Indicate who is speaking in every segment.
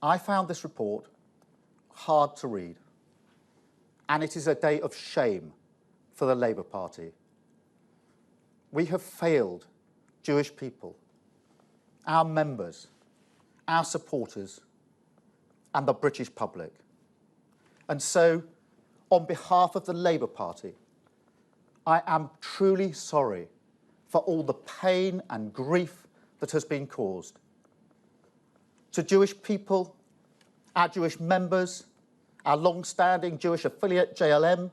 Speaker 1: I found this report hard to read, and it is a day of shame for the Labour Party. We have failed Jewish people, our members, our supporters, and the British public. And so, on behalf of the Labour Party, I am truly sorry for all the pain and grief that has been caused. To Jewish people, our Jewish members, our long-standing Jewish affiliate JLM,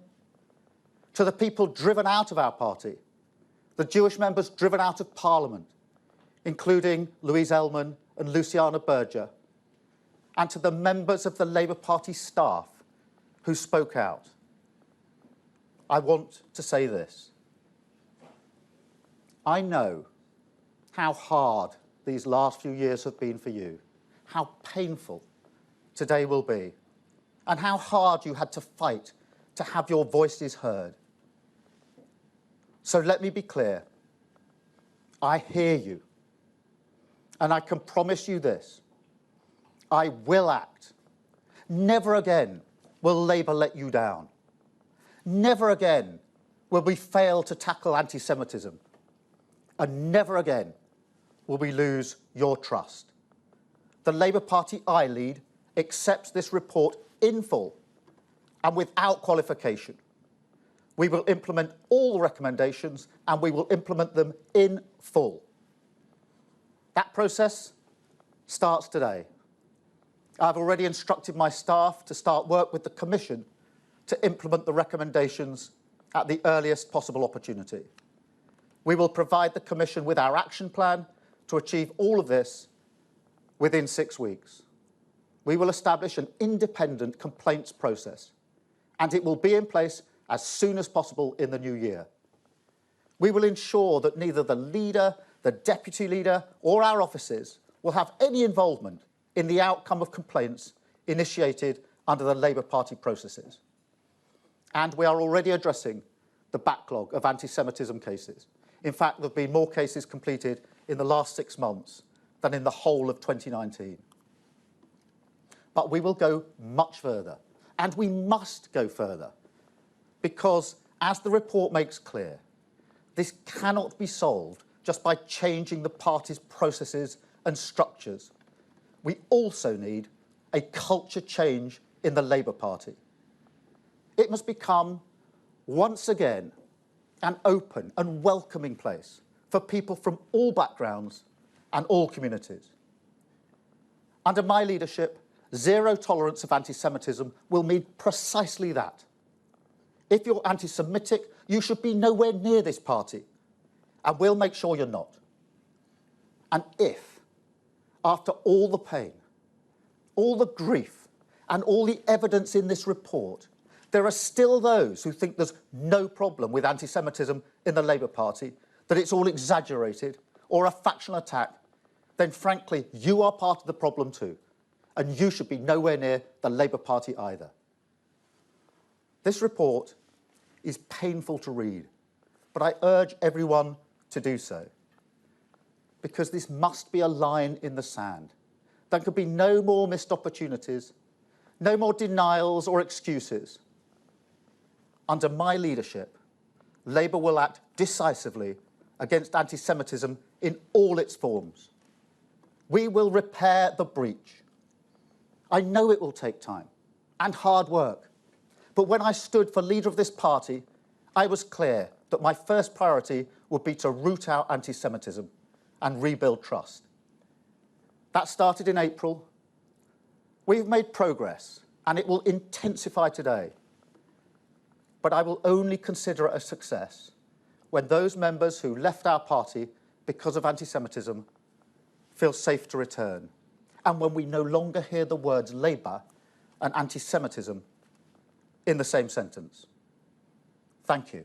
Speaker 1: to the people driven out of our party, the Jewish members driven out of Parliament, including Louise Ellman and Luciana Berger, and to the members of the Labour Party staff who spoke out. I want to say this. I know how hard these last few years have been for you, how painful today will be, and how hard you had to fight to have your voices heard. So let me be clear. I hear you, and I can promise you this. I will act. Never again will Labour let you down. Never again will we fail to tackle anti-Semitism. And never again will we lose your trust. The Labour Party I lead accepts this report in full and without qualification. We will implement all the recommendations and we will implement them in full. That process starts today. I've already instructed my staff to start work with the Commission to implement the recommendations at the earliest possible opportunity. We will provide the Commission with our action plan to achieve all of this within 6 weeks. We will establish an independent complaints process, and it will be in place as soon as possible in the new year. We will ensure that neither the leader, the deputy leader, or our offices will have any involvement in the outcome of complaints initiated under the Labour Party processes. And we are already addressing the backlog of anti-Semitism cases. In fact, there have been more cases completed in the last 6 months than in the whole of 2019. But we will go much further, and we must go further, because, as the report makes clear, this cannot be solved just by changing the party's processes and structures. We also need a culture change in the Labour Party. It must become, once again, an open and welcoming place for people from all backgrounds and all communities. Under my leadership, zero tolerance of anti-Semitism will mean precisely that. If you're anti-Semitic, you should be nowhere near this party, and we'll make sure you're not. And if, after all the pain, all the grief, and all the evidence in this report, there are still those who think there's no problem with anti-Semitism in the Labour Party, that it's all exaggerated or a factional attack, then frankly, you are part of the problem too, and you should be nowhere near the Labour Party either. This report is painful to read, but I urge everyone to do so, because this must be a line in the sand. There could be no more missed opportunities, no more denials or excuses. Under my leadership, Labour will act decisively against anti-Semitism in all its forms. We will repair the breach. I know it will take time and hard work, but when I stood for leader of this party, I was clear that my first priority would be to root out anti-Semitism and rebuild trust. That started in April. We've made progress, and it will intensify today. But I will only consider it a success when those members who left our party because of anti-Semitism feel safe to return, and when we no longer hear the words Labour and anti-Semitism in the same sentence. Thank you.